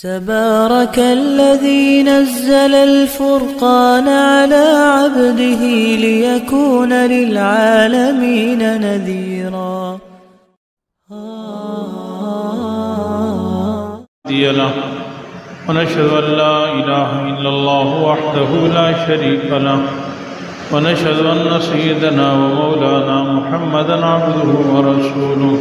تبارك الذي نزل الفرقان على عبده ليكون للعالمين نذيرا. ونشهد أن لا إله إلا الله وحده لا شريك له ونشهد أن سيدنا ومولانا محمدا عبده ورسوله.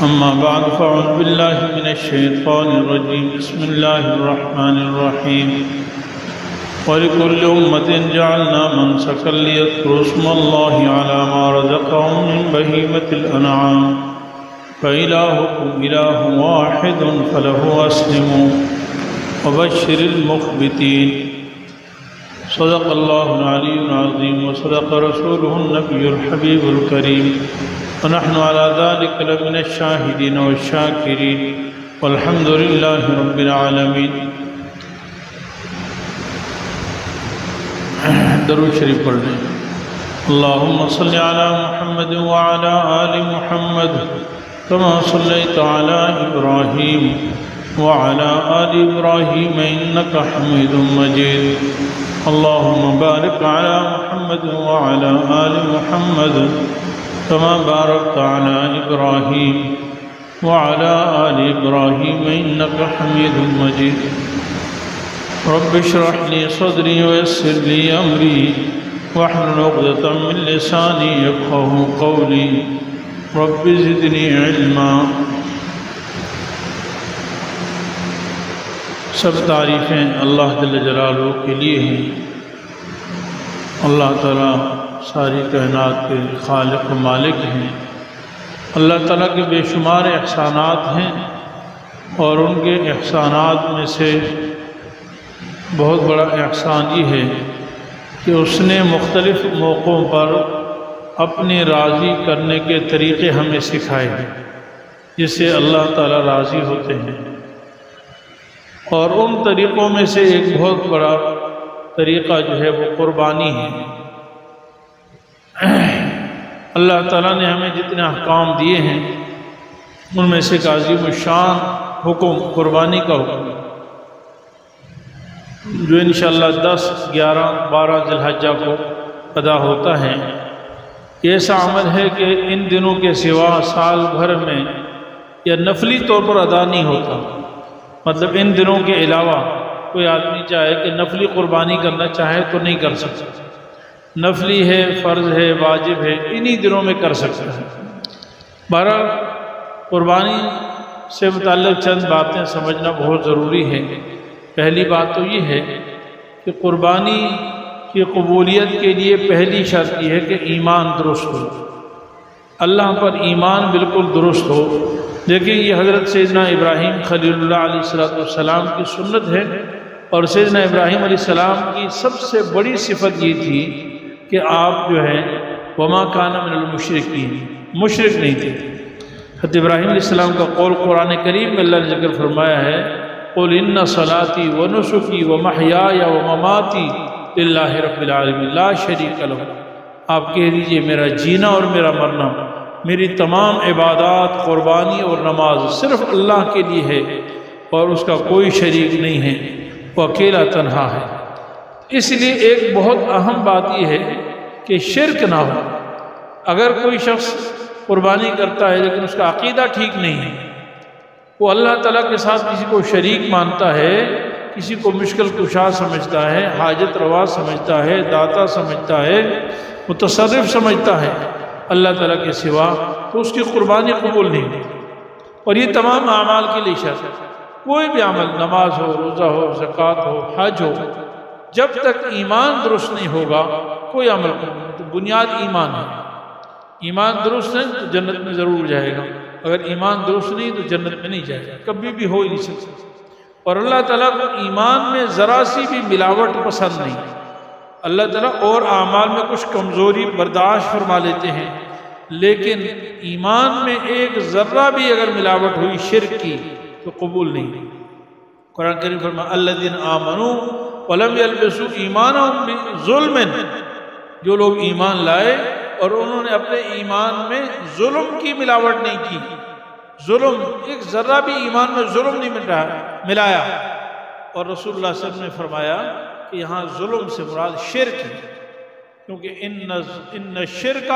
أما بعد فأعوذ بالله من الشيطان الرجيم. بسم الله الرحمن الرحيم. ولكل أمة جعلنا منسكا ليذكروا اسم الله على ما رزقهم من بهيمة الأنعام فإلهكم إله واحد فله أسلموا وبشر المخبتين. صدق الله العلي العظيم وصدق رسوله النبي الحبيب الكريم ونحن على ذلك لمن الشاهدين والشاكرين والحمد لله رب العالمين. درود شریف پڑھ لیں. اللهم صل على محمد وعلى آل محمد كما صليت على إبراهيم وعلى آل إبراهيم إنك حميد مجيد. اللهم بارك على محمد وعلى آل محمد كما باركت على إبراهيم وعلى آل إبراهيم إنك حميد مجيد. رب اشرح لي صدري ويسر لي أمري واحلل عقدة من لساني يفقهوا قولي. رب زدني علما. سب تعریفیں اللہ جل جلالہ کے لیے ہیں. اللہ تعالیٰ ساری کائنات کے خالق و مالک ہیں. اللہ تعالیٰ کے بے شمار احسانات ہیں اور ان کے احسانات میں سے بہت بڑا احسان یہ ہے کہ اس نے مختلف موقعوں پر اپنے راضی کرنے کے طریقے ہمیں سکھائے ہیں جس سے اللہ تعالیٰ راضی ہوتے ہیں. اور ان طریقوں میں سے ایک بہت بڑا طریقہ جو ہے وہ قربانی ہے. اللہ تعالیٰ نے ہمیں جتنے احکام دیے ہیں ان میں سے ایک عظیم الشان حکم قربانی کا حکم جو انشاءاللہ 10، 11، 12 ذی الحجہ کو ادا ہوتا ہے. یہ ایسا عمل ہے کہ ان دنوں کے سوا سال بھر میں یا نفلی طور پر ادا نہیں ہوتا. مطلب ان دنوں کے علاوہ کوئی آدمی چاہے کہ نفلی قربانی کرنا چاہے تو نہیں کر سکتا. نفلی ہے، فرض ہے، واجب ہے، انہی دنوں میں کر سکتا ہے. بہرحال قربانی سے متعلق چند باتیں سمجھنا بہت ضروری ہے. پہلی بات تو یہ ہے کہ قربانی کی قبولیت کے لیے پہلی شرط یہ ہے کہ ایمان درست ہو. اللہ پر ایمان بالکل درست ہو. دیکھیں یہ حضرت سیدنا ابراہیم خلیل اللہ علیہ السلام کی سنت ہے اور سیدنا ابراہیم علیہ السلام کی سب سے بڑی صفت یہ تھی کہ آپ جو ہے وما کان من المشرکین، مشرک نہیں تھے. حضرت ابراہیم علیہ السلام کا قول قرآن کریم میں اللہ نے ذکر فرمایا ہے قل ان صلاتی ونسکی ومحیای ومماتی للہ رب العالمین لا شریک لہ. آپ کہہ دیجئے میرا جینا اور میرا مرنا، میری تمام عبادات، قربانی اور نماز صرف اللہ کے لیے ہے اور اس کا کوئی شریک نہیں ہے، وہ اکیلا تنہا ہے. اس لیے ایک بہت اہم بات یہ ہے کہ شرک نہ ہو. اگر کوئی شخص قربانی کرتا ہے لیکن اس کا عقیدہ ٹھیک نہیں ہے، وہ اللہ تعالیٰ کے ساتھ کسی کو شریک مانتا ہے، کسی کو مشکل کشا سمجھتا ہے، حاجت روا سمجھتا ہے، داتا سمجھتا ہے، متصرف سمجھتا ہے اللہ تعالیٰ کے سوا، تو اس کی قربانی قبول نہیں ہوتی. اور یہ تمام اعمال کے لیے شرط ہے. کوئی بھی عمل، نماز ہو، روزہ ہو، زکوٰۃ ہو، حج ہو، جب تک ایمان درست نہیں ہوگا کوئی عمل قبول نہیں. تو بنیاد ایمان ہے. ایمان درست ہے تو جنت میں ضرور جائے گا، اگر ایمان درست نہیں تو جنت میں نہیں جائے گا، کبھی بھی ہو ہی نہیں سکتا. اور اللہ تعالیٰ کو ایمان میں ذرا سی بھی ملاوٹ پسند نہیں. اللہ تعالیٰ اور اعمال میں کچھ کمزوری برداشت فرما لیتے ہیں، لیکن ایمان میں ایک ذرہ بھی اگر ملاوٹ ہوئی شرک کی تو قبول نہیں. قرآن کریم فرمایا الذین آمنوا ولم یلبسوا ایمانہم بظلم، جو لوگ ایمان لائے اور انہوں نے اپنے ایمان میں ظلم کی ملاوٹ نہیں کی. ظلم ایک ذرہ بھی ایمان میں ظلم نہیں ملایا. اور رسول اللہ صلی اللہ علیہ وسلم نے فرمایا کہ یہاں ظلم سے مراد شرک ہے، کیونکہ ان الشرک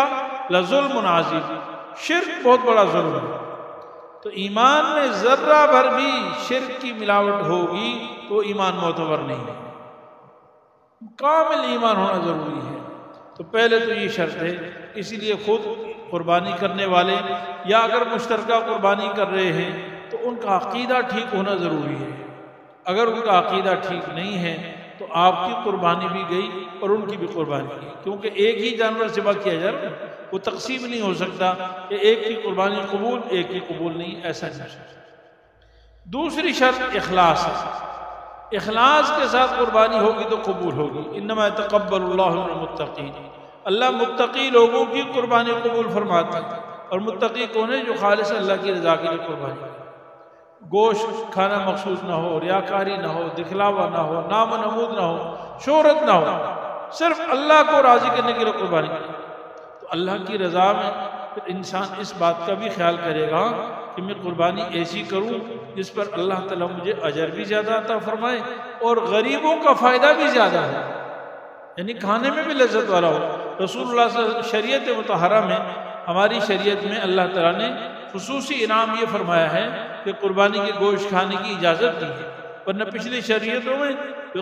لظلم عظیم، شرک بہت بڑا ظلم ہے. تو ایمان میں ذرہ بھر بھی شرک کی ملاوٹ ہوگی تو ایمان معتبر نہیں ہے. کامل ایمان ہونا ضروری ہے. تو پہلے تو یہ شرط ہے. اسی لیے خود قربانی کرنے والے یا اگر مشترکہ قربانی کر رہے ہیں تو ان کا عقیدہ ٹھیک ہونا ضروری ہے. اگر ان کا عقیدہ ٹھیک نہیں ہے تو آپ کی قربانی بھی گئی اور ان کی بھی قربانی گئی، کیونکہ ایک ہی جانور ذبح کیا جا رہا ہے، وہ تقسیم نہیں ہو سکتا کہ ایک کی قربانی قبول ایک کی قبول نہیں، ایسا نہیں ہو سکتا. دوسری شرط اخلاص ہے. اخلاص کے ساتھ قربانی ہوگی تو قبول ہوگی. انما يتقبل اللہ من المتقین، اللہ متقی لوگوں کی قربانی قبول فرماتا ہے. اور متقی کون ہے؟ جو خالص اللہ کی رضا کے لیے قربانی کرے. گوشت کھانا مخصوص نہ ہو، ریاکاری نہ ہو، دکھلاوا نہ ہو، نام و نمود نہ ہو، شہرت نہ ہو، صرف اللہ کو راضی کرنے کے لیے قربانی کرے. تو اللہ کی رضا میں پھر انسان اس بات کا بھی خیال کرے گا کہ میں قربانی ایسی کروں جس پر اللہ تعالیٰ مجھے اجر بھی زیادہ عطا فرمائے اور غریبوں کا فائدہ بھی زیادہ ہے، یعنی کھانے میں بھی لذت والا ہو. رسول اللہ صلی اللہ علیہ وسلم شریعت مطہرہ میں، ہماری شریعت میں اللہ تعالیٰ نے خصوصی انعام یہ فرمایا ہے کہ قربانی کے گوشت کھانے کی اجازت دی ہے. ورنہ پچھلی شریعتوں میں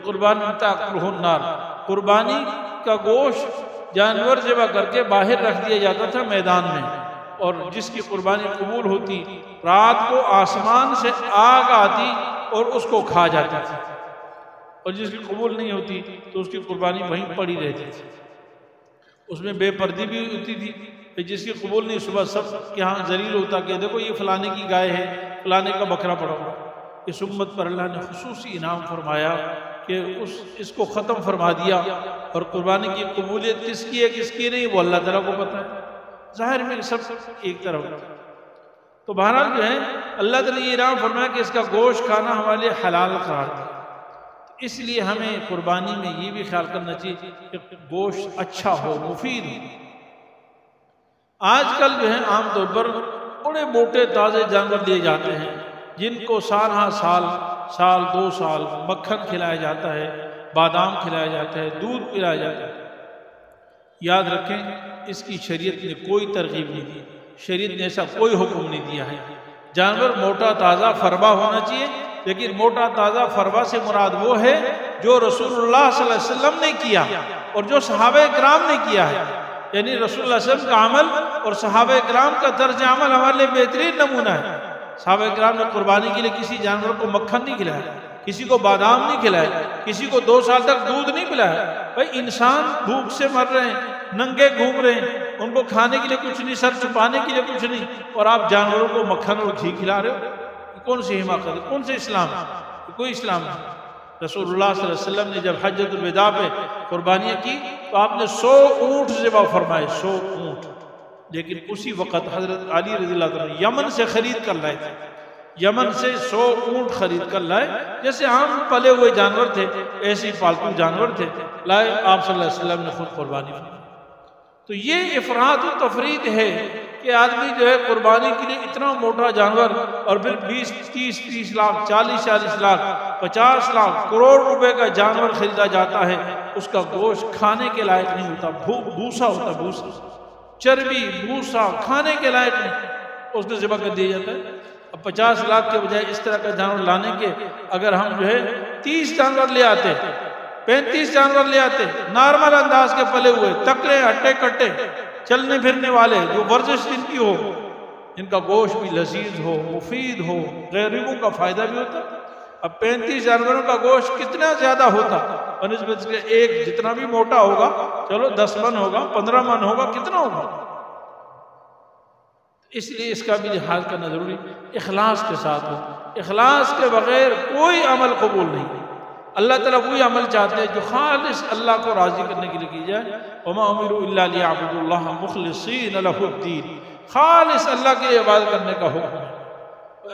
قربان تاکلہ النار، قربانی کا گوشت جانور ذبح کر کے باہر رکھ دیا جاتا تھا میدان میں، اور جس کی قربانی قبول ہوتی رات کو آسمان سے آگ آتی اور اس کو کھا جاتی تھی، اور جس کی قبول نہیں ہوتی تو اس کی قربانی وہیں پڑی رہتی تھی. اس میں بے پردی بھی ہوتی تھی. جس کی قبول نہیں صبح سب کے ہاں ذلیل ہوتا کہ دیکھو یہ فلانے کی گائے ہے، فلانے کا بکرا پڑا ہوا. اس امت پر اللہ نے خصوصی انعام فرمایا کہ اس کو ختم فرما دیا، اور قربانی کی قبولیت کس کی ہے کس کی نہیں وہ اللہ تعالیٰ کو پتہ ہے. ظاہر میں سب ایک طرف. تو بہرحال جو ہے اللہ تعالیٰ نے یہ انعام فرمایا کہ اس کا گوشت کھانا ہمارے لیے حلال قرار دیا. اس لیے ہمیں قربانی میں یہ بھی خیال کرنا چاہیے کہ گوشت اچھا ہو، مفید ہو. آج کل جو ہے عام طور پر بڑے موٹے تازے جانور لیے جاتے ہیں جن کو سال ہاں سال 2 سال مکھن کھلایا جاتا ہے، بادام کھلایا جاتا ہے، دودھ پلایا جاتا ہے. یاد رکھیں اس کی شریعت نے کوئی ترغیب نہیں دی، شریعت نے ایسا کوئی حکم نہیں دیا ہے. جانور موٹا تازہ فربا ہونا چاہیے، لیکن موٹا تازہ فربا سے مراد وہ ہے جو رسول اللہ صلی اللہ علیہ وسلم نے کیا اور جو صحابہ کرام نے کیا ہے. یعنی رسول اللہ صلی اللہ علیہ وسلم کا عمل اور صحابہ کرام کا طرز عمل ہمارے لیے بہترین نمونہ ہے. صحابہ کرام نے قربانی کے لیے کسی جانور کو مکھن نہیں کھلایا، کسی کو بادام نہیں کھلایا، کسی کو 2 سال تک دودھ نہیں پلایا. بھائی انسان بھوک سے مر رہے ہیں، ننگے گھوم رہے ہیں، ان کو کھانے کے لیے کچھ نہیں، سر چھپانے کے لیے کچھ نہیں، اور آپ جانوروں کو مکھن اور گھی کھلا رہے ہو. کون سی حماقت ہے؟ کون سے اسلام ہے؟ کوئی اسلام نہیں. رسول اللہ صلی اللہ علیہ وسلم نے جب حجۃ الوداع پہ قربانیاں کی تو آپ نے 100 اونٹ ذبح فرمائے، 100 اونٹ. لیکن اسی وقت حضرت علی رضی اللہ عنہ یمن سے خرید کر لائے تھے، یمن سے 100 اونٹ خرید کر لائے. جیسے عام پلے ہوئے جانور تھے ایسے ہی پالتو جانور تھے، لائے، آپ صلی اللہ علیہ وسلم نے خود قربانی فرمائی. تو یہ افراط و تفرید ہے کہ آدمی جو ہے قربانی کے لیے اتنا موٹا جانور، اور پھر 20-30 لاکھ 40-40 لاکھ 50 لاکھ کروڑ روپے کا جانور خریدا جاتا ہے. اس کا گوشت کھانے کے لائق نہیں ہوتا، بھوسا ہوتا، بھوسا، چربی، بھوسا کھانے کے لائق نہیں، اس نے ذبح کر دیا جاتا ہے. اب 50 لاکھ کے بجائے اس طرح کا جانور لانے کے اگر ہم جو ہے 30 جانور لے آتے، 35 جانور لے آتے، نارمل انداز کے پلے ہوئے، تکڑے ہٹے کٹے چلنے پھرنے والے، جو ورزش جن کی ہو، جن کا گوشت بھی لذیذ ہو، مفید ہو، غریبوں کا فائدہ بھی ہوتا. اب 35 جانوروں کا گوشت کتنا زیادہ ہوتا بنسبت کے ایک جتنا بھی موٹا ہوگا، چلو 10 من ہوگا، 15 من ہوگا، کتنا ہوگا. اس لیے اس کا بھی لحاظ کرنا ضروری، اخلاص کے ساتھ ہو. اخلاص کے بغیر کوئی عمل قبول نہیں. اللہ تعالیٰ وہی عمل چاہتے ہیں جو خالص اللہ کو راضی کرنے کے لیے کی جائے. وما امروا الا ليعبدوا الله مخلصين له الدين، خالص اللہ کی عبادت کرنے کا حکم ہے.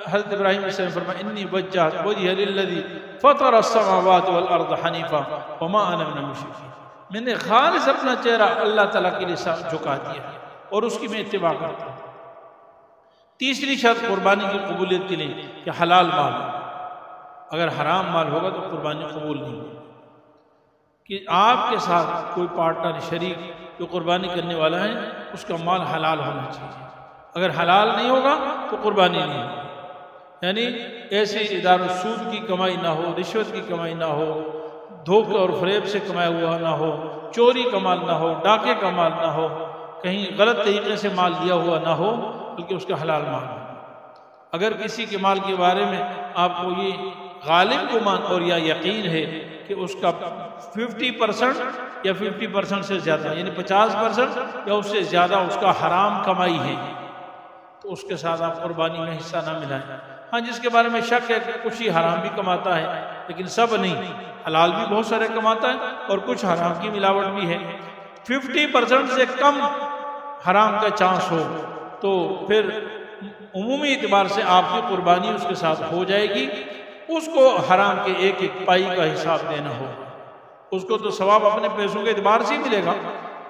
حضرت ابراہیم علیہ السلام فرمایا انی وجہت وجہی للذی فطر السماوات والارض حنیفا وما انا من المشرکین، میں نے خالص اپنا چہرہ اللہ تعالیٰ کے لیے جھکا دیا اور اس کی میں اتباع کرتا ہوں. تیسری شرط قربانی کی قبولیت کے لیے کہ حلال مال ہو، اگر حرام مال ہوگا تو قربانی قبول نہیں ہوگی۔ کہ آپ کے ساتھ کوئی پارٹنر شریک جو قربانی کرنے والا ہے اس کا مال حلال ہونا چاہیے، اگر حلال نہیں ہوگا تو قربانی نہیں ہوگی۔ یعنی ایسے اداروں سود کی کمائی نہ ہو، رشوت کی کمائی نہ ہو، دھوکے اور فریب سے کمایا ہوا نہ ہو، چوری کا مال نہ ہو، ڈاکے کا مال نہ ہو، کہیں غلط طریقے سے مال دیا ہوا نہ ہو، بلکہ اس کا حلال مال ہو۔ اگر کسی کے مال کے بارے میں آپ کو یہ غالب گمان اور یا یقین ہے کہ اس کا 50% یا 50% سے زیادہ یعنی 50% یا اس سے زیادہ اس کا حرام کمائی ہے تو اس کے ساتھ آپ قربانی میں حصہ نہ ملائیں۔ ہاں جس کے بارے میں شک ہے کہ کچھ ہی حرام بھی کماتا ہے لیکن سب نہیں، حلال بھی بہت سارے کماتا ہے اور کچھ حرام کی ملاوٹ بھی ہے، 50% سے کم حرام کا چانس ہو تو پھر عمومی اعتبار سے آپ کی قربانی اس کے ساتھ ہو جائے گی، اس کو حرام کے ایک ایک پائی کا حساب دینا ہوگا، اس کو تو ثواب اپنے پیسوں کے اعتبار سے ہی ملے گا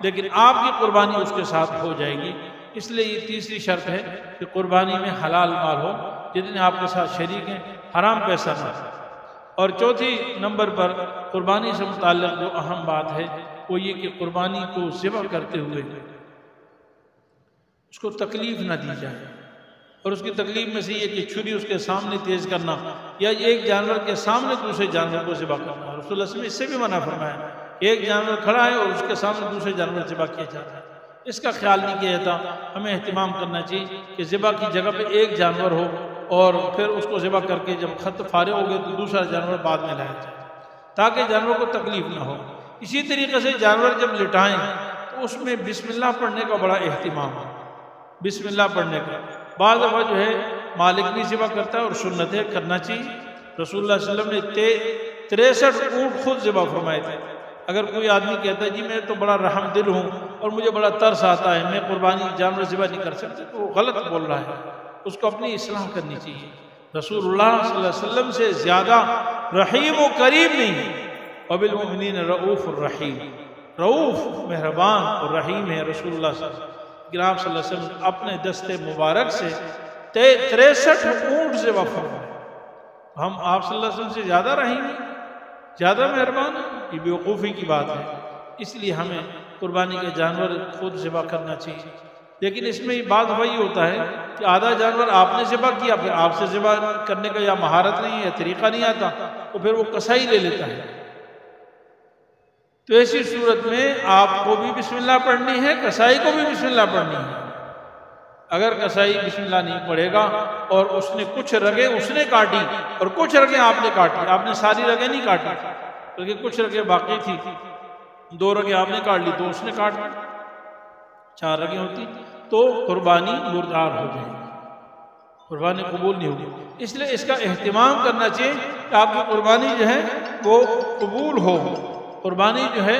لیکن آپ کی قربانی اس کے ساتھ ہو جائے گی۔ اس لیے یہ تیسری شرط ہے کہ قربانی میں حلال مال ہو، جتنے آپ کے ساتھ شریک ہیں حرام پیسہ نہ ہو۔ اور چوتھی نمبر پر قربانی سے متعلق جو اہم بات ہے وہ یہ کہ قربانی کو ذبح کرتے ہوئے اس کو تکلیف نہ دی جائے، اور اس کی تکلیف میں سے یہ کہ چھری اس کے سامنے تیز کرنا یا ایک جانور کے سامنے دوسرے جانور کو ذبح کرنا۔ رسول اللہ صلی اللہ علیہ وسلم اس سے بھی منع فرمایا، ایک جانور کھڑا ہے اور اس کے سامنے دوسرے جانور ذبح کیا جاتا ہے، اس کا خیال نہیں کیا جاتا۔ ہمیں اہتمام کرنا چاہیے کہ ذبح کی جگہ پہ ایک جانور ہو اور پھر اس کو ذبح کر کے جب خط فارغ ہو گئے تو دوسرا جانور بعد میں لایا جائے تاکہ جانور کو تکلیف نہ ہو۔ اسی طریقے سے جانور جب لٹائیں تو اس میں بسم اللہ پڑھنے کا بڑا اہتمام ہے، بسم اللہ پڑھنے کا۔ بعض دفعہ جو ہے مالک بھی ذبح کرتا ہے اور سنت ہے کرنا چاہیے۔ رسول اللہ صلی اللہ علیہ وسلم نے 63 اونٹ خود ذبح فرمائے تھے۔ اگر کوئی آدمی کہتا ہے جی میں تو بڑا رحم دل ہوں اور مجھے بڑا ترس آتا ہے، میں قربانی جانور ذبح نہیں کر سکتا، تو وہ غلط بول رہا ہے، اس کو اپنی اصلاح کرنی چاہیے۔ رسول اللہ صلی اللہ علیہ وسلم سے زیادہ رحیم و کریم نہیں ہے، وبالمؤمنین رؤوف الرحیم، رؤوف مہربان اور رحیم ہے رسول اللہ صلی اللہ علیہ وسلم۔ آپ صلی اللہ علیہ وسلم اپنے دست مبارک سے 63 اونٹ ذبح فرمائے، ہم آپ صلی اللہ علیہ وسلم سے زیادہ رحیم ہیں، زیادہ مہربان ہیں، یہ بیوقوفی کی بات ہے۔ اس لیے ہمیں قربانی کے جانور خود ذبح کرنا چاہیے، لیکن اس میں بات وہی ہوتا ہے کہ آدھا جانور آپ نے ذبح کیا، پھر آپ سے ذبح کرنے کا یا مہارت نہیں ہے، طریقہ نہیں آتا، تو پھر وہ کسائی لے لیتا ہے۔ تو ایسی صورت میں آپ کو بھی بسم اللہ پڑھنی ہے، کسائی کو بھی بسم اللہ پڑھنی ہے۔ اگر کسائی بسم اللہ نہیں پڑھے گا اور اس نے کچھ رگیں اس نے کاٹی اور کچھ رگیں آپ نے کاٹی، آپ نے ساری رگیں نہیں کاٹی بلکہ کچھ رگیں باقی تھی، 2 رگیں آپ نے کاٹ لی، 2 اس نے کاٹ لی، 4 رگیں ہوتی تو قربانی مردار ہو جائے گی، قربانی قبول نہیں ہوگی۔ اس لیے اس کا اہتمام کرنا چاہیے کہ آپ کی قربانی جو ہے وہ قبول ہو۔ قربانی جو ہے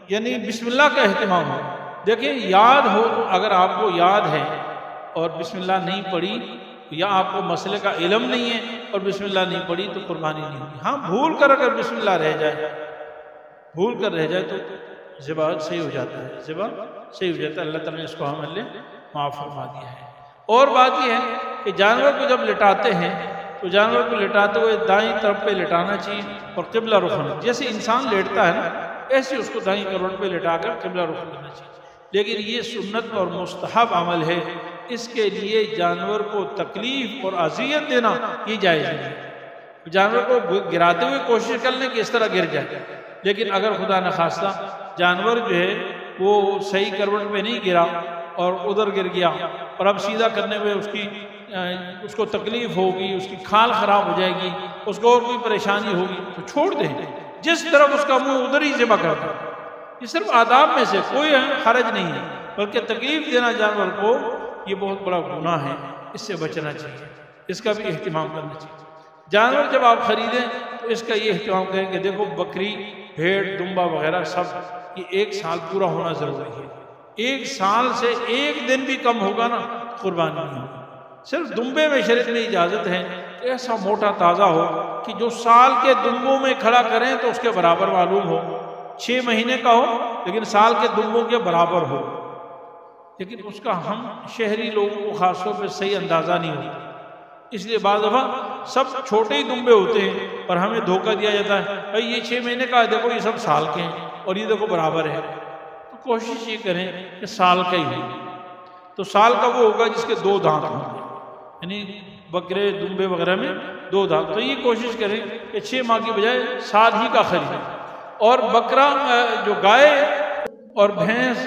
یعنی بسم اللہ کا اہتمام ہو۔ دیکھیں یاد ہو تو اگر آپ کو یاد ہے اور بسم اللہ نہیں پڑھی یا آپ کو مسئلے کا علم نہیں ہے اور بسم اللہ نہیں پڑھی تو قربانی نہیں ہوگی۔ ہاں بھول کر اگر بسم اللہ رہ جائے، بھول کر رہ جائے تو ذبح صحیح ہو جاتا ہے، ذبح صحیح ہو جاتا ہے۔ اللہ تعالیٰ نے اس کو ہمارے لیے معاف فرما دیا ہے۔ اور بات یہ ہے کہ جانور کو جب لٹاتے ہیں تو جانور کو لٹاتے ہوئے دائیں طرف پہ لٹانا چاہیے اور قبلہ رخ ہونا، جیسے انسان لیٹتا ہے نا ایسے اس کو دائیں کروٹ پہ لٹا کر قبلہ رخ کرنا چاہیے۔ لیکن یہ سنت اور مستحب عمل ہے، اس کے لیے جانور کو تکلیف اور اذیت دینا یہ جائز نہیں۔ جانور کو گراتے ہوئے کوشش کر لیں کہ اس طرح گر جائے، لیکن اگر خدا نخواستہ جانور جو ہے وہ صحیح کروٹ پہ نہیں گرا اور ادھر گر گیا اور اب سیدھا کرنے میں اس کو تکلیف ہوگی، اس کی کھال خراب ہو جائے گی، اس کو اور کوئی پریشانی ہوگی تو چھوڑ دیں، جس طرف اس کا منہ ادھر ہی ذبح کر دیں۔ یہ صرف آداب میں سے کوئی حرج نہیں ہے، بلکہ تکلیف دینا جانور کو یہ بہت بڑا گناہ ہے، اس سے بچنا چاہیے، اس کا بھی اہتمام کرنا چاہیے۔ جانور جب آپ خریدیں تو اس کا یہ اہتمام کریں کہ دیکھو بکری، بھیڑ، دمبا وغیرہ سب یہ 1 سال پورا ہونا ضروری ہے۔ 1 سال سے 1 دن بھی کم ہوگا نا قربانی نہیں ہوگی۔ صرف دمبے میں شریعت میں اجازت ہے کہ ایسا موٹا تازہ ہو کہ جو سال کے دمبوں میں کھڑا کریں تو اس کے برابر معلوم ہو، 6 مہینے کا ہو لیکن سال کے دمبوں کے برابر ہو، لیکن اس کا ہم شہری لوگوں کو خاص طور پہ صحیح اندازہ نہیں ہوتا، اس لیے بعض دفعہ سب چھوٹے ہی دمبے ہوتے ہیں اور ہمیں دھوکہ دیا جاتا ہے بھائی یہ 6 مہینے کا ہے، دیکھو یہ سب سال کے ہیں اور یہ دیکھو برابر ہے۔ تو کوشش یہ کریں کہ سال کا ہی ہو، تو سال کا وہ ہوگا جس کے 2 دانت ہوں گے، یعنی بکرے دمبے وغیرہ میں 2 دانت، تو یہ کوشش کریں کہ 6 ماہ کی بجائے سال ہی کا خریدیں۔ اور بکرا جو گائے اور بھینس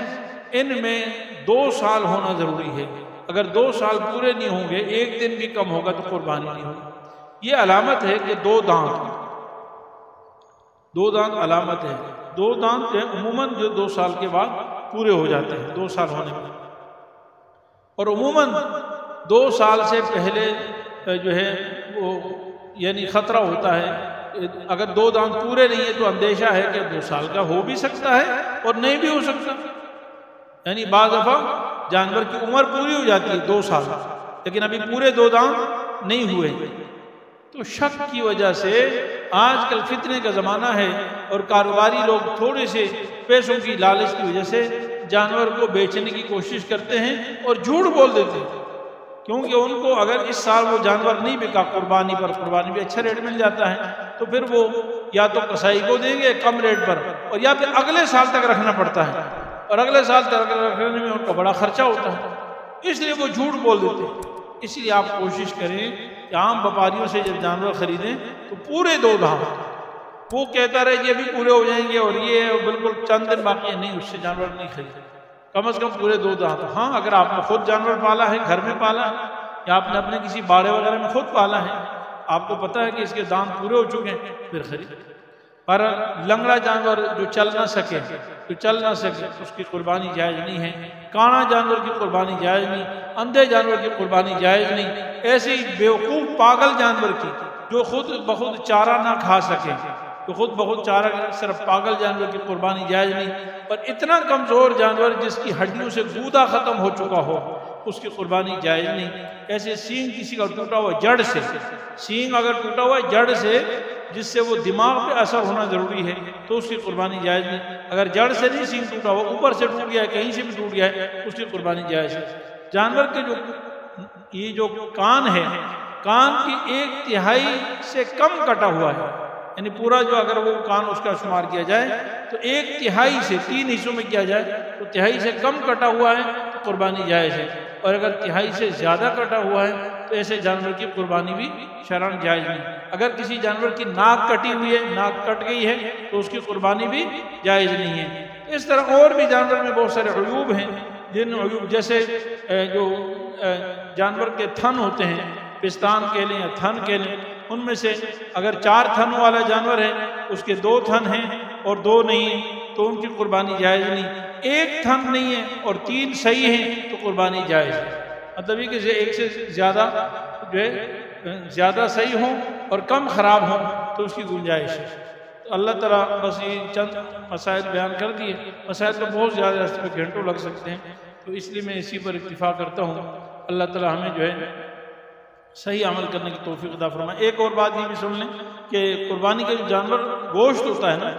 ان میں 2 سال ہونا ضروری ہے، اگر 2 سال پورے نہیں ہوں گے، 1 دن بھی کم ہوگا تو قربانی نہیں ہوگی۔ یہ علامت ہے کہ 2 دانت، 2 دانت علامت ہے۔ 2 دانت عموماً جو 2 سال کے بعد پورے ہو جاتے ہیں، 2 سال ہونے میں، اور عموماً 2 سال سے پہلے جو ہے وہ یعنی خطرہ ہوتا ہے، اگر 2 دانت پورے نہیں ہیں تو اندیشہ ہے کہ 2 سال کا ہو بھی سکتا ہے اور نہیں بھی ہو سکتا، یعنی بعض دفعہ جانور کی عمر پوری ہو جاتی ہے 2 سال لیکن ابھی پورے 2 دانت نہیں ہوئے، تو شک کی وجہ سے آج کل فتنے کا زمانہ ہے اور کاروباری لوگ تھوڑے سے پیسوں کی لالچ کی وجہ سے جانور کو بیچنے کی کوشش کرتے ہیں اور جھوٹ بول دیتے ہیں، کیونکہ ان کو اگر اس سال وہ جانور نہیں بکا قربانی پر، قربانی بھی اچھا ریٹ مل جاتا ہے، تو پھر وہ یا تو قصائی کو دیں گے کم ریٹ پر، اور یا پھر اگلے سال تک رکھنا پڑتا ہے، اور اگلے سال تک رکھنے میں ان کا بڑا خرچہ ہوتا ہے، اس لیے وہ جھوٹ بول دیتے ہیں۔ اس لیے آپ کوشش کریں کہ عام وپاریوں سے جب جانور خریدیں تو پورے 2 دانت، وہ کہتا رہے یہ بھی پورے ہو جائیں گے اور یہ بالکل چند دن باقی ہے، نہیں، اس سے جانور نہیں خریدیں، کم از کم پورے 2 دانت۔ ہاں اگر آپ نے خود جانور پالا ہے، گھر میں پالا ہے، یا آپ نے اپنے کسی باڑے وغیرہ میں خود پالا ہے، آپ کو پتہ ہے کہ اس کے دانت پورے ہو چکے ہیں، پھر خرید۔ پر لنگڑا جانور جو چل نہ سکے، اس کی قربانی جائز نہیں ہے، کانا جانور کی قربانی جائز نہیں، اندھے جانور کی قربانی جائز نہیں، ایسے ہی بیوقوف پاگل جانور کی جو خود بخود چارہ نہ کھا سکے، تو خود بخود چارہ صرف پاگل جانور کی قربانی جائز نہیں، اور اتنا کمزور جانور جس کی ہڈیوں سے گودا ختم ہو چکا ہو اس کی قربانی جائز نہیں۔ ایسے سینگ کسی کا ٹوٹا ہوا جڑ سے، سینگ اگر ٹوٹا ہوا جڑ سے جس سے وہ دماغ پہ اثر ہونا ضروری ہے تو اس کی قربانی جائز نہیں۔ اگر جڑ سے نہیں سینگ ٹوٹا ہوا، اوپر سے ٹوٹ گیا ہے، کہیں سے بھی ٹوٹ گیا ہے، اس کی قربانی جائز ہے۔ جانور کے یہ جو کان ہے، کان کی 1/3 سے کم کٹا ہوا ہے، یعنی پورا جو اگر وہ کان اس کا شمار کیا جائے تو 1/3 سے 3 حصوں میں کیا جائے تو 1/3 سے کم کٹا ہوا ہے تو قربانی جائز ہے، اور اگر 1/3 سے زیادہ کٹا ہوا ہے تو ایسے جانور کی قربانی بھی شرعاً جائز نہیں۔ اگر کسی جانور کی ناک کٹی ہوئی ہے، ناک کٹ گئی ہے، تو اس کی قربانی بھی جائز نہیں ہے۔ اس طرح اور بھی جانور میں بہت سارے عیوب ہیں، جن عیوب جیسے جو جانور کے تھن ہوتے ہیں، پستان کہہ لیں یا تھن کہہ لیں، ان میں سے اگر 4 تھن والا جانور ہے، اس کے 2 تھن ہیں اور 2 نہیں ہیں تو ان کی قربانی جائز نہیں۔ 1 تھن نہیں ہے اور 3 صحیح ہیں تو قربانی جائز ہے، مطلب یہ کہ 1 سے زیادہ جو ہے زیادہ صحیح ہوں اور کم خراب ہوں تو اس کی گنجائش ہے۔ تو اللہ تعالیٰ بس یہ چند مسائل بیان کر دیے، مسائل تو بہت زیادہ اس پہ گھنٹوں لگ سکتے ہیں، تو اس لیے میں اسی پر اکتفا کرتا ہوں۔ اللہ تعالیٰ ہمیں جو ہے صحیح عمل کرنے کی توفیق عطا فرمائے۔ ایک اور بات یہ بھی سن لیں کہ قربانی کا جو جانور گوشت ہوتا ہے نا،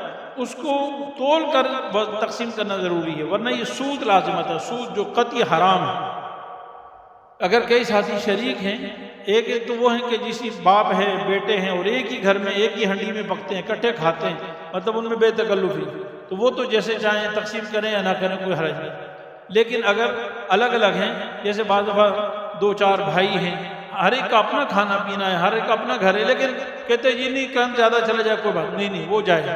اس کو تول کر تقسیم کرنا ضروری ہے، ورنہ یہ سود لازمت ہے، سود جو قطعی حرام ہے۔ اگر کئی ساتھی شریک ہیں، ایک تو وہ ہیں کہ جسی باپ ہے، بیٹے ہیں، اور ایک ہی گھر میں ایک ہی ہنڈی میں پکتے ہیں، اکٹھے کھاتے ہیں، مطلب ان میں بے تکلفی، تو وہ تو جیسے چاہیں تقسیم کریں یا نہ کریں، کوئی حرج نہیں۔ لیکن اگر الگ الگ ہیں، جیسے بعض دفعہ 2-4 بھائی ہیں، ہر ایک کا اپنا کھانا پینا ہے، ہر ایک کا اپنا گھر ہے، لیکن کہتے ہیں یہ نہیں کم زیادہ چلا جائے کوئی بات نہیں، وہ جائے گا۔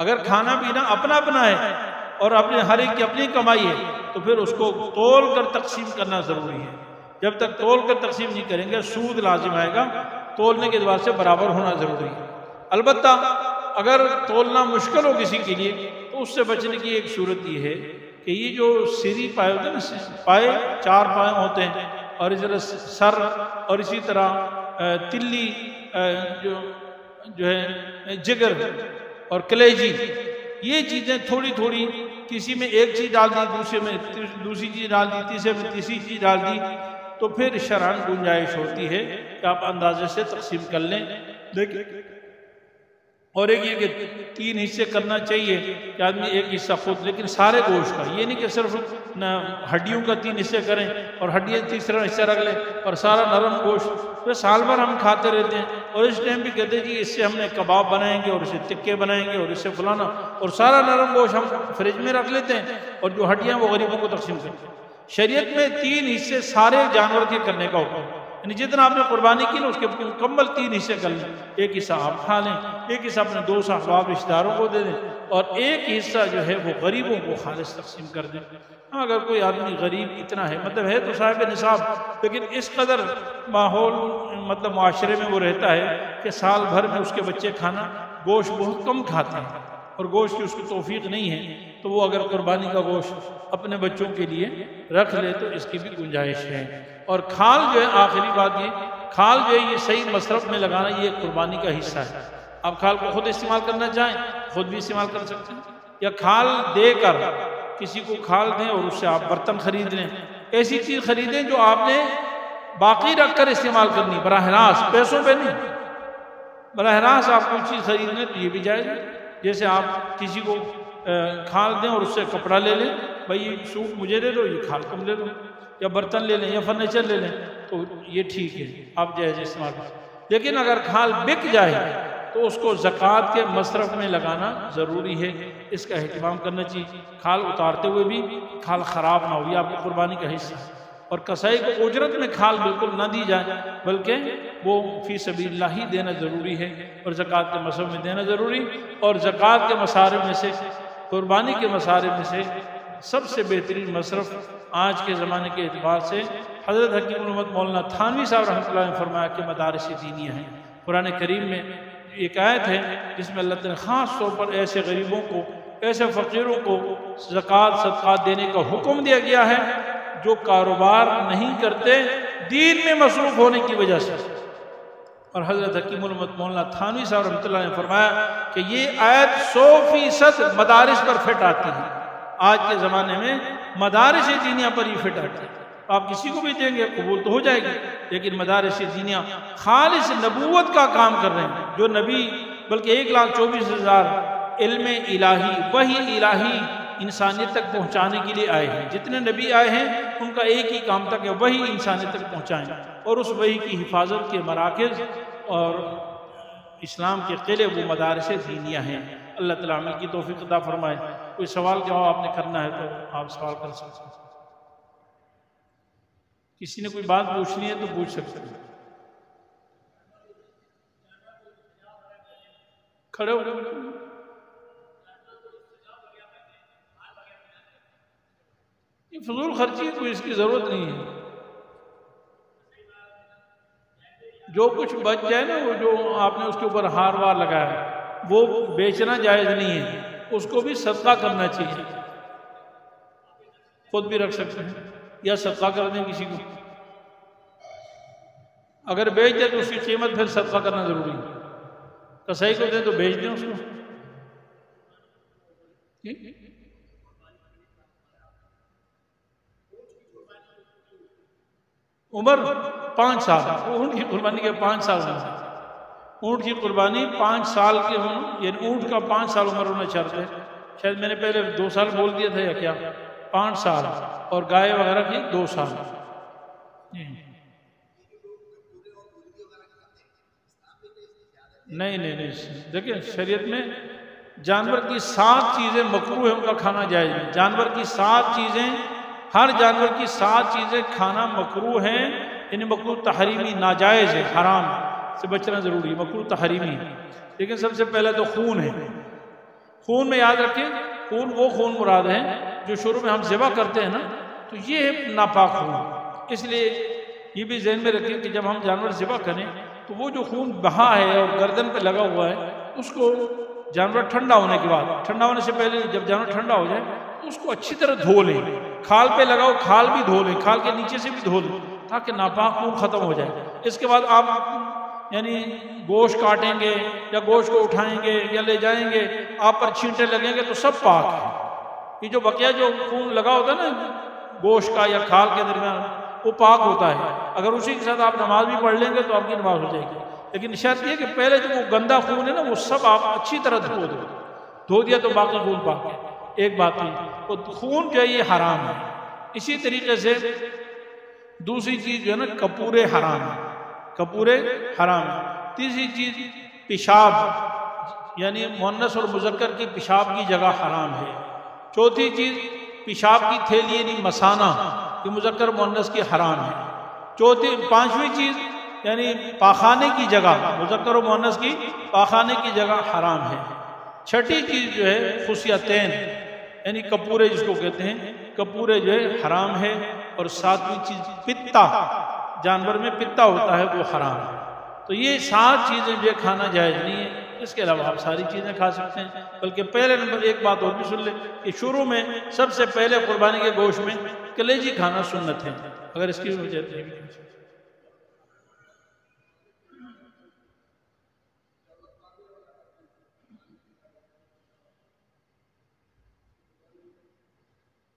اگر کھانا پینا اپنا اپنا ہے اور اپنے ہر ایک کی اپنی کمائی ہے تو پھر اس کو تول کر تقسیم کرنا ضروری ہے۔ جب تک تول کر تقسیم نہیں کریں گے سود لازم آئے گا، تولنے کے اعتبار سے برابر ہونا ضروری ہے۔ البتہ اگر تولنا مشکل ہو کسی کے لیے تو اس سے بچنے کی ایک صورت یہ ہے کہ یہ جو سری پائے ہوتے ہیں نا، پائے 4 پائے ہوتے ہیں، اور اس طرح سر اور اسی طرح تلی جو ہے جگر اور کلیجی، یہ چیزیں تھوڑی تھوڑی کسی میں ایک چیز ڈال دی، دوسرے میں دوسری چیز ڈال دی، تیسرے میں تیسری چیز ڈال دی، تو پھر شرعاً گنجائش ہوتی ہے کہ آپ اندازے سے تقسیم کر لیں۔ اور ایک یہ کہ 3 حصے کرنا چاہیے کہ آدمی ایک حصہ خود، لیکن سارے گوشت کا، یہ نہیں کہ صرف ہڈیوں کا 3 حصے کریں اور ہڈیاں تیسرا حصہ رکھ لیں اور سارا نرم گوشت، تو سال بھر ہم کھاتے رہتے ہیں اور اس ٹائم بھی کہتے ہیں جی اس سے ہم نے کباب بنائیں گے اور اس سے ٹکے بنائیں گے اور اس سے فلانا، اور سارا نرم گوشت ہم فریج میں رکھ لیتے ہیں اور جو ہڈیاں وہ غریبوں کو تقسیم کرتے ہیں۔ شریعت میں 3 حصے سارے جانور کے کرنے کا حکم ہے، یعنی جتنا آپ نے قربانی کی نا اس کے مکمل 3 حصے کر لیں، ایک حصہ آپ کھا لیں، ایک حصہ اپنے دوست احباب رشتہ داروں کو دے دیں اور ایک حصہ جو ہے وہ غریبوں کو خالص تقسیم کر دیں۔ ہاں اگر کوئی آدمی غریب اتنا ہے، مطلب ہے تو صاحب نصاب، لیکن اس قدر ماحول مطلب معاشرے میں وہ رہتا ہے کہ سال بھر میں اس کے بچے کھانا گوشت بہت کم کھاتے ہیں اور گوشت کی اس کی توفیق نہیں ہے، تو وہ اگر قربانی کا گوشت اپنے بچوں کے لیے رکھ لے تو اس کی بھی گنجائش ہے۔ اور کھال جو ہے، آخری بات یہ، کھال جو ہے یہ صحیح مصرف میں لگانا یہ قربانی کا حصہ ہے۔ آپ کھال کو خود استعمال کرنا چاہیں خود بھی استعمال کر سکتے ہیں، یا کھال دے کر کسی کو کھال دیں اور اس سے آپ برتن خرید لیں، ایسی چیز خریدیں جو آپ نے باقی رکھ کر استعمال کرنی، براہ راست پیسوں پہ نہیں، براہ راست آپ کوئی چیز خرید لیں تو یہ بھی جائز ہے۔ جیسے آپ کسی کو کھال دیں اور اس سے کپڑا لے لیں، بھائی یہ سوٹ مجھے دے دو، یہ کھال کم لے دو، یا برتن لے لیں یا فرنیچر لے لیں تو یہ ٹھیک ہے، آپ جائز استعمال کریں۔ لیکن اگر کھال بک جائے تو اس کو زکوٰۃ کے مصرف میں لگانا ضروری ہے، اس کا اہتمام کرنا چاہیے۔ کھال اتارتے ہوئے بھی کھال خراب نہ ہو، یہ آپ کی قربانی کا حصہ ہے۔ اور کسائی کو اجرت میں کھال بالکل نہ دی جائے، بلکہ وہ فی سبیل اللہ ہی دینا ضروری ہے اور زکوٰۃ کے مصرف میں دینا ضروری۔ اور زکوٰۃ کے مصارف میں سے، قربانی کے مصارف میں سے سب سے بہترین مصرف آج کے زمانے کے اعتبار سے حضرت حکیم الامت مولانا تھانوی صاحب رحمۃ اللہ نے فرمایا کہ مدارس دینیہ ہیں۔ قرآن کریم میں ایک آیت ہے جس میں اللہ تعالیٰ نے خاص طور پر ایسے غریبوں کو، ایسے فقیروں کو زکوٰۃ صدقات دینے کا حکم دیا گیا ہے جو کاروبار نہیں کرتے دین میں مصروف ہونے کی وجہ سے۔ اور حضرت حکیم الامت مولانا تھانوی صاحب رحمۃ اللہ نے فرمایا کہ یہ آیت 100% مدارس پر فٹ آتی ہے۔ آج کے زمانے میں مدارس دینیہ پر ہی فٹ آتی ہے، آپ کسی کو بھی دیں گے قبول تو ہو جائے گی، لیکن مدارس دینیہ خالص نبوت کا کام کر رہے ہیں، جو نبی بلکہ 1,24,000 علم الہی، وحی الہی انسانیت تک پہنچانے کے لیے آئے ہیں۔ جتنے نبی آئے ہیں ان کا ایک ہی کام تھا کہ وحی انسانیت تک پہنچائیں، اور اس وحی کی حفاظت کے مراکز اور اسلام کے قلعے وہ مدارس دینیہ ہیں۔ اللہ تعالیٰ عمل کی توفیق عطا فرمائے۔ کوئی سوال جواب آپ نے کرنا ہے تو آپ سوال کر سکتے ہیں، کسی نے کوئی بات پوچھنی ہے تو پوچھ سکتے ہیں، کھڑے ہو۔ یہ فضول خرچی ہے، کوئی اس کی ضرورت نہیں ہے۔ جو کچھ بچ جائے نا، وہ جو آپ نے اس کے اوپر ہار وار لگایا وہ بیچنا جائز نہیں ہے، اس کو بھی صدقہ کرنا چاہیے، خود بھی رکھ سکتے ہیں یا صدقہ کر دیں کسی کو۔ اگر بیچ دیں تو اس کی قیمت پھر صدقہ کرنا ضروری ہے، کسائی کو دیں تو بیچ دیں اس کو۔ عمر 5 سال، اونٹ کی قربانی کے 5 سال ہونا، اونٹ کی قربانی 5 سال کے ہوں، یعنی اونٹ کا 5 سال عمر ہونا شرط ہے۔ شاید میں نے پہلے 2 سال بول دیا تھا یا کیا، 5 سال، اور گائے وغیرہ کی 2 سال۔ نہیں، دیکھیں شریعت میں جانور کی 7 چیزیں مکروہ ہیں، ان کا کھانا جائز ہے۔ جانور کی 7 چیزیں، ہر جانور کی 7 چیزیں کھانا مکروہ ہیں، یعنی مکروہ تحریمی، ناجائز ہے، حرام سے بچنا ضروری ہے، مکروہ تحریمی ہے۔ لیکن سب سے پہلے تو خون ہے۔ خون میں یاد رکھیں، خون وہ خون مراد ہے جو شروع میں ہم ذبح کرتے ہیں نا، تو یہ ہے ناپاک خون۔ اس لیے یہ بھی ذہن میں رکھیں کہ جب ہم جانور ذبح کریں تو وہ جو خون بہا ہے اور گردن پہ لگا ہوا ہے، اس کو جانور ٹھنڈا ہونے کے بعد، ٹھنڈا ہونے سے پہلے جب جانور ٹھنڈا ہو جائے تو اس کو اچھی طرح دھو لیں، کھال پہ لگاؤ، کھال بھی دھو لیں، کھال کے نیچے سے بھی دھو لیں تاکہ ناپاک خون ختم ہو جائے۔ اس کے بعد آپ یعنی گوشت کاٹیں گے یا گوشت کو اٹھائیں گے یا لے جائیں گے، آپ پر چھینٹے لگیں گے تو سب پاک ہے۔ یہ جو بقیہ جو خون لگا ہوتا ہے نا گوشت کا یا کھال کے درمیان، وہ پاک ہوتا ہے۔ اگر اسی کے ساتھ آپ نماز بھی پڑھ لیں گے تو آپ کی نماز ہو جائے گی، لیکن شرط یہ کہ پہلے جو وہ گندا خون ہے نا وہ سب آپ اچھی طرح دھو دیا تو باقی خون پاک ہے. ایک بات نہیں، وہ خون جو ہے یہ حرام ہے. اسی طریقے سے دوسری چیز جو ہے نا کپورے حرام ہے، کپورے حرام ہے. تیسری چیز پیشاب، یعنی مؤنث اور مذکر کی پیشاب کی جگہ حرام ہے. چوتھی چیز پیشاب کی تھیلی یعنی مثانہ، یہ مذکر مؤنث کی حرام ہے. پانچویں چیز یعنی پاخانے کی جگہ، مذکر و مؤنث کی پاخانے کی جگہ حرام ہے. چھٹی چیز جو ہے خصیتین یعنی کپورے جس کو کہتے ہیں، کپورے جو ہے حرام ہے. اور ساتویں چیز پتا، جانور میں پتا ہوتا ہے وہ حرام ہے. تو یہ 7 چیزیں جو ہے کھانا جائز نہیں ہے. اس کے علاوہ آپ ساری چیزیں کھا سکتے ہیں. بلکہ پہلے نمبر ایک بات اور بھی سن لیں کہ شروع میں سب سے پہلے قربانی کے گوشت میں کلیجی کھانا سنت ہے. اگر اس کی وجہ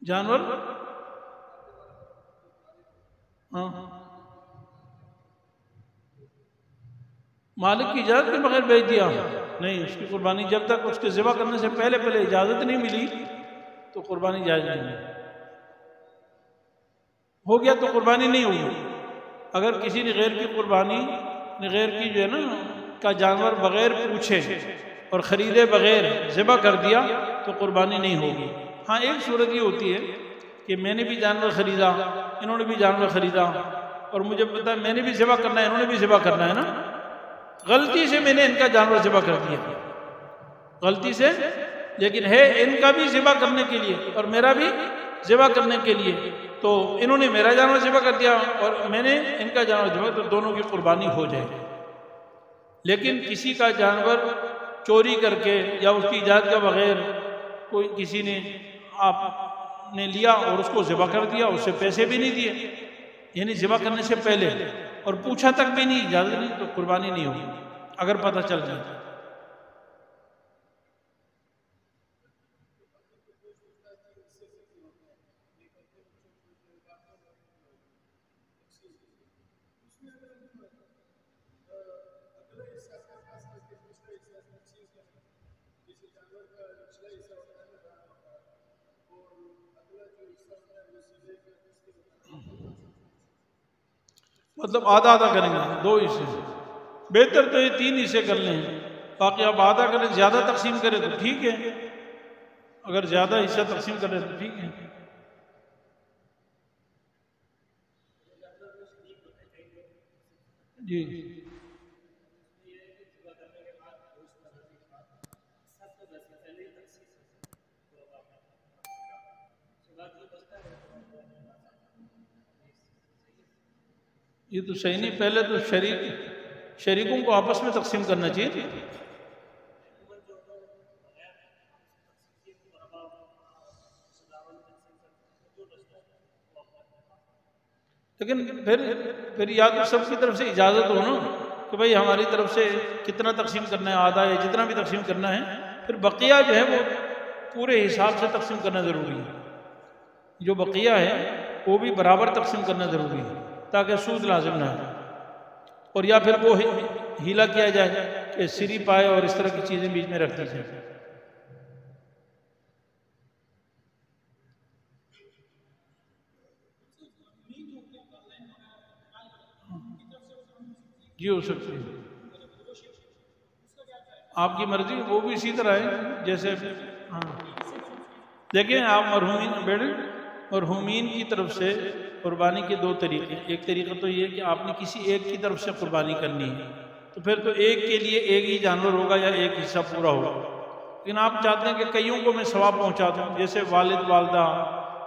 جانور مالک کی اجازت کے بغیر بیچ دیا نہیں، اس کی قربانی جب تک اس کے ذبح کرنے سے پہلے اجازت نہیں ملی تو قربانی جائز نہیں ہے. ہو گیا تو قربانی نہیں ہوگی. اگر کسی نے غیر کی قربانی، غیر کی جو ہے نا کا جانور بغیر پوچھے اور خریدے بغیر ذبح کر دیا تو قربانی نہیں ہوگی. ہاں ایک صورت یہ ہوتی ہے کہ میں نے بھی جانور خریدا، انہوں نے بھی جانور خریدا، اور مجھے پتا میں نے بھی ذبح کرنا ہے، انہوں نے بھی ذبح کرنا ہے نا، غلطی سے میں نے ان کا جانور ذبح کر دیا، غلطی سے، لیکن ہے ان کا بھی ذبح کرنے کے لیے اور میرا بھی ذبح کرنے کے لیے. تو انہوں نے میرا جانور ذبح کر دیا اور میں نے ان کا جانور ذبح، تو دونوں کی قربانی ہو جائے. لیکن کسی کا جانور چوری کر کے یا اس کی اجازت کے بغیر کوئی کسی نے آپ نے لیا اور اس کو ذبح کر دیا، اس سے پیسے بھی نہیں دیے، یعنی ذبح کرنے سے پہلے، اور پوچھا تک بھی نہیں، اجازت نہیں، تو قربانی نہیں ہوگی اگر پتہ چل جائے. مطلب آدھا کریں گے، 2 حصے، بہتر تو یہ 3 حصے کر لیں، باقی آپ آدھا کریں، زیادہ تقسیم کریں تو ٹھیک ہے، اگر زیادہ حصہ تقسیم کریں تو ٹھیک ہے. جی یہ تو صحیح نہیں، پہلے تو شریکوں کو آپس میں تقسیم کرنا چاہیے. لیکن پھر یا تو سب کی طرف سے اجازت ہو نا کہ بھائی ہماری طرف سے کتنا تقسیم کرنا ہے، آدھا ہے، جتنا بھی تقسیم کرنا ہے، پھر بقیہ جو ہے وہ پورے حساب سے تقسیم کرنا ضروری ہے. جو بقیہ ہے وہ بھی برابر تقسیم کرنا ضروری ہے تاکہ سود لازم نہ ہو. اور یا پھر وہ ہیلا کیا جائے کہ سری پائے اور اس طرح کی چیزیں بیچ میں رکھ دی جائیں. جی ہو سکتی ہے، آپ کی مرضی، وہ بھی اسی طرح ہے جیسے. ہاں دیکھیں آپ مرحومین کی طرف سے قربانی کے 2 طریقے. ایک طریقہ تو یہ کہ آپ نے کسی ایک کی طرف سے قربانی کرنی ہے تو پھر تو ایک کے لیے ایک ہی جانور ہوگا یا ایک حصہ پورا ہوگا. لیکن آپ چاہتے ہیں کہ کئیوں کو میں ثواب پہنچا دوں، جیسے والد والدہ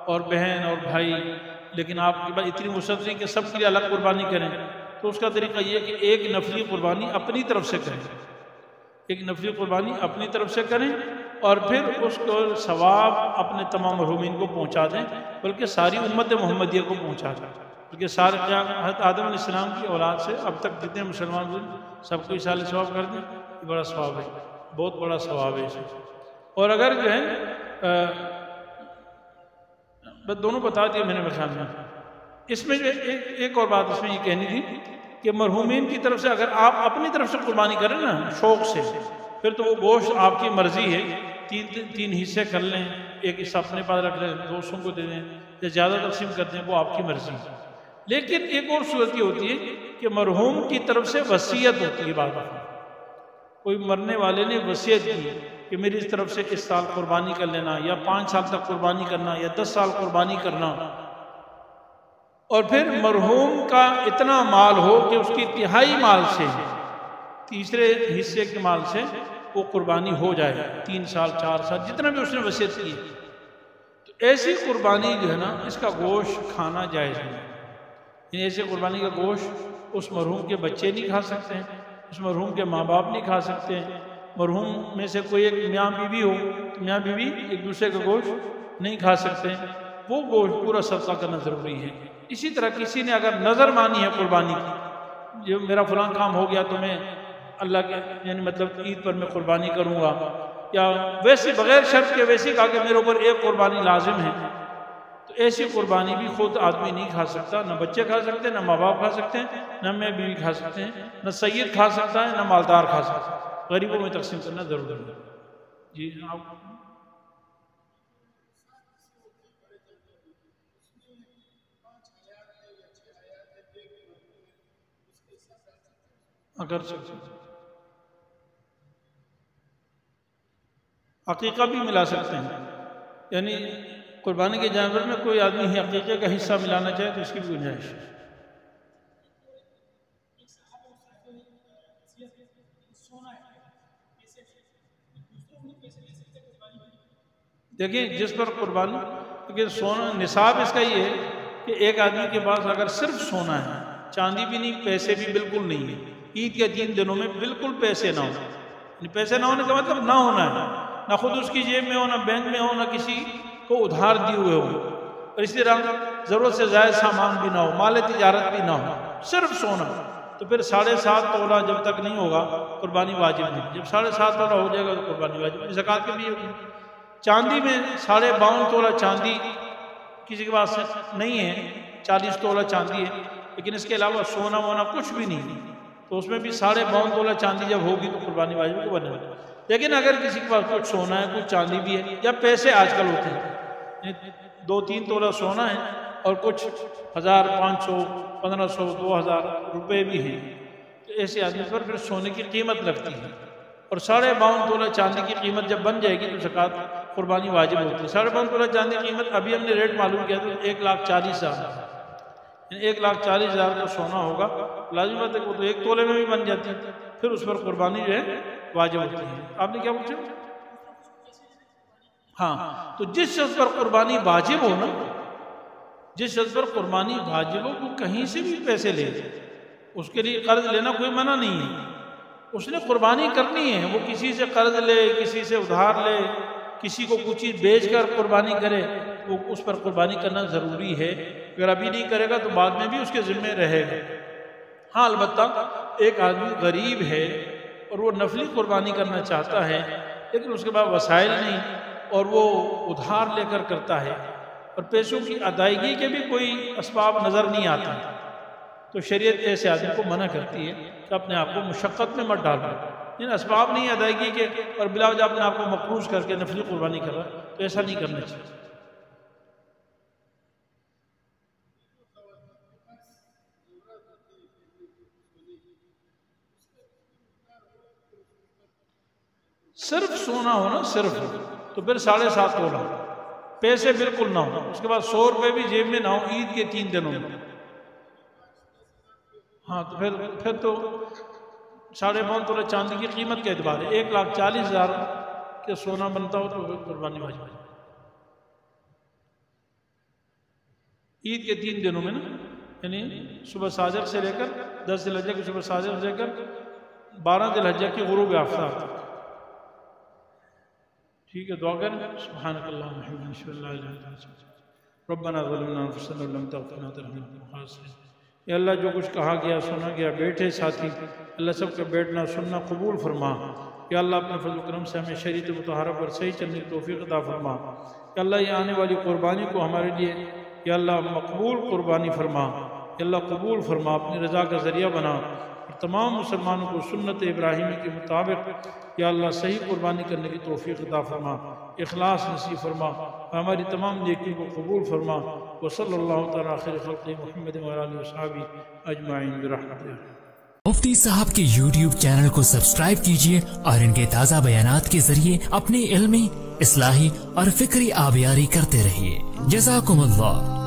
اور بہن اور بھائی، لیکن آپ کے پاس اتنی وسعت نہیں کہ سب کے لیے الگ قربانی کریں، تو اس کا طریقہ یہ کہ ایک نفلی قربانی اپنی طرف سے کریں، ایک نفلی قربانی اپنی طرف سے کریں اور پھر اس کو ثواب اپنے تمام مرحومین کو پہنچا دیں، بلکہ ساری امت محمدیہ کو پہنچا دیں، بلکہ سارے حضرت آدم علیہ السلام کی اولاد سے اب تک جتنے مسلمان ہوئے سب کو ایصال ثواب کر دیں. یہ بڑا ثواب ہے، بہت بڑا ثواب ہے. اور اگر جو ہے بس دونوں بتا دیا میں نے خیال میں. اس میں جو ایک اور بات اس میں یہ کہنی تھی کہ مرحومین کی طرف سے اگر آپ اپنی طرف سے قربانی کریں نا شوق سے، پھر تو وہ گوشت آپ کی مرضی ہے، تین حصے کر لیں، ایک حصہ اپنے پاس رکھ لیں، دوستوں کو دے دیں یا زیادہ تقسیم کر دیں، وہ آپ کی مرضی ہے۔ لیکن ایک اور صورت یہ ہوتی ہے کہ مرحوم کی طرف سے وصیت ہوتی ہے، بعد کوئی مرنے والے نے وصیت کی کہ میری اس طرف سے اس سال قربانی کر لینا، یا 5 سال تک قربانی کرنا، یا 10 سال قربانی کرنا، اور پھر مرحوم کا اتنا مال ہو کہ اس کی تہائی مال سے، تیسرے حصے کے مال سے وہ قربانی ہو جائے، 3 سال 4 سال جتنا بھی اس نے وصیت کی، تو ایسی قربانی جو ہے نا اس کا گوشت کھانا جائز ہے۔ یعنی ایسی قربانی کا گوشت اس مرحوم کے بچے نہیں کھا سکتے ہیں، اس مرحوم کے ماں باپ نہیں کھا سکتے ہیں، مرحوم میں سے کوئی ایک میاں بیوی ہو تو میاں بیوی ایک دوسرے کا گوشت نہیں کھا سکتے ہیں، وہ گوشت پورا صدقہ کرنا ضروری ہے۔ اسی طرح کسی نے اگر نظر مانی ہے قربانی کی، جو میرا فلاں کام ہو گیا تو میں اللہ کے یعنی مطلب عید پر میں قربانی کروں گا، یا ویسے بغیر شرط کے ویسے کہا کہ میرے اوپر ایک قربانی لازم ہے، تو ایسی قربانی بھی خود آدمی نہیں کھا سکتا، نہ بچے کھا سکتے، نہ ماں باپ کھا سکتے ہیں، نہ میں بیوی کھا سکتے ہیں، نہ سید کھا سکتا ہے، نہ مالدار کھا سکتا ہے، غریبوں میں تقسیم کرنا ضروری ہے۔ جی آپ اگر عقیقہ بھی ملا سکتے ہیں، یعنی قربانی کے جانور میں کوئی آدمی ہی عقیقے کا حصہ ملانا چاہے تو اس کی بھی گنجائش ہے۔ دیکھیں جس پر قربانی، کیونکہ سونا نصاب اس کا یہ ہے کہ ایک آدمی کے پاس اگر صرف سونا ہے، چاندی بھی نہیں، پیسے بھی بالکل نہیں ہے، عید کے 3 دنوں میں بالکل پیسے نہ ہو، پیسے نہ ہونے کا مطلب نہ ہونا ہے، نہ خود اس کی جیب میں ہو، نہ بینک میں ہو، نہ کسی کو ادھار دیے ہوئے ہو، اور اسی طرح ضرورت سے زائد سامان بھی نہ ہو، مال تجارت بھی نہ ہو، صرف سونا، تو پھر 7.5 تولہ جب تک نہیں ہوگا قربانی واجب نہیں۔ جب 7.5 تولہ ہو جائے گا تو قربانی واجب نہیں۔ زکوٰۃ کے بھی ہوگی۔ چاندی میں 52.5 تولہ چاندی کسی کے پاس نہیں ہے، 40 تولہ چاندی ہے، لیکن اس کے علاوہ سونا وونا کچھ بھی نہیں، تو اس میں بھی 52.5 تولہ چاندی جب ہوگی تو قربانی واجب کو بنے گا۔ لیکن اگر کسی کے پاس کچھ سونا ہے، کچھ چاندی بھی ہے، یا پیسے آج کل ہوتے ہیں 2-3 تولہ سونا ہے اور کچھ 1000 500 1500 2000 روپے بھی ہیں، تو ایسے آدمی پر پھر سونے کی قیمت لگتی ہے، اور 52.5 تولہ چاندی کی قیمت جب بن جائے گی تو زکوٰۃ قربانی واجب ہوتی ہے۔ 52.5 تولہ چاندی کی قیمت ابھی ہم نے ریٹ معلوم کیا تو 1,40,000، 1,40,000 کا سونا ہوگا، لازم بات ہے کہ وہ تو 1 تولے میں بھی بن جاتی ہے، پھر اس پر قربانی جو ہے واجب ہوتی ہے۔ آپ نے کیا پوچھا؟ ہاں، تو جس شخص پر قربانی واجب ہو نا، جس شخص پر قربانی واجب ہو وہ کہیں سے بھی پیسے لے، اس کے لیے قرض لینا کوئی منع نہیں ہے، اس نے قربانی کرنی ہے، وہ کسی سے قرض لے، کسی سے ادھار لے، کسی کو کچھ چیز بیچ کر قربانی کرے، وہ اس پر قربانی کرنا ضروری ہے۔ اگر ابھی نہیں کرے گا تو بعد میں بھی اس کے ذمہ رہے گا۔ ہاں البتہ ایک آدمی غریب ہے اور وہ نفلی قربانی کرنا چاہتا ہے، لیکن اس کے پاس وسائل نہیں اور وہ ادھار لے کر کرتا ہے اور پیسوں کی ادائیگی کے بھی کوئی اسباب نظر نہیں آتا، تو شریعت ایسے آدمی کو منع کرتی ہے کہ اپنے آپ کو مشقت میں مت ڈالو، جن اسباب نہیں ادائیگی کے اور بلا وجہ اپنے آپ کو مقروض کر کے نفلی قربانی کر رہا ہے، تو ایسا نہیں کرنا چاہیے۔ صرف سونا ہو نا، صرف، تو پھر 7.5 تولہ، پیسے بالکل نہ ہو، اس کے بعد 100 روپے بھی جیب میں نہ ہو عید کے 3 دنوں میں، ہاں تو پھر تو 52.5 تولہ چاندی کی قیمت کے اعتبار ہے 1,40,000 کے سونا بنتا ہو تو قربانی واجب ہے عید کے 3 دنوں میں نا، یعنی صبح صادق سے لے کر 10 ذی الحجہ کی صبح صادق سے لے کر 12 ذی الحجہ کی غروب آفتاب تک۔ ٹھیک ہے، دعا کریں۔ سبحانک اللہم وبحمدک، اشہد ان لا الہ الا انت، ربنا ظلمنا انفسنا وان لم تغفر لنا وترحمنا۔ یا اللہ جو کچھ کہا گیا سنا گیا بیٹھے ساتھی اللہ سب کا بیٹھنا سننا قبول فرما۔ یا اللہ اپنے فضل و کرم سے ہمیں شریعت مطہرہ پر صحیح چلنے کی توفیق عطا فرما۔ یا اللہ یہ آنے والی قربانی کو ہمارے لیے یا اللہ مقبول قربانی فرما۔ اللہ قبول فرما، اپنی رضا کا ذریعہ بنا، اور تمام مسلمانوں کو سنت ابراہیمی کے مطابق یا اللہ صحیح قربانی کرنے کی توفیق عطا فرما، اخلاص نصیب فرما، ہماری تمام نیکیوں کو قبول فرما۔ وصلی اللہ تعالیٰ خیر خلق محمد وآلہ وصحبہ اجمعین برحمتہ۔ مفتی صاحب کے YouTube چینل کو سبسکرائب کیجئے اور ان کے تازہ بیانات کے ذریعے اپنی علمی، اصلاحی اور فکری آبیاری کرتے رہیے۔ جزاکم اللہ۔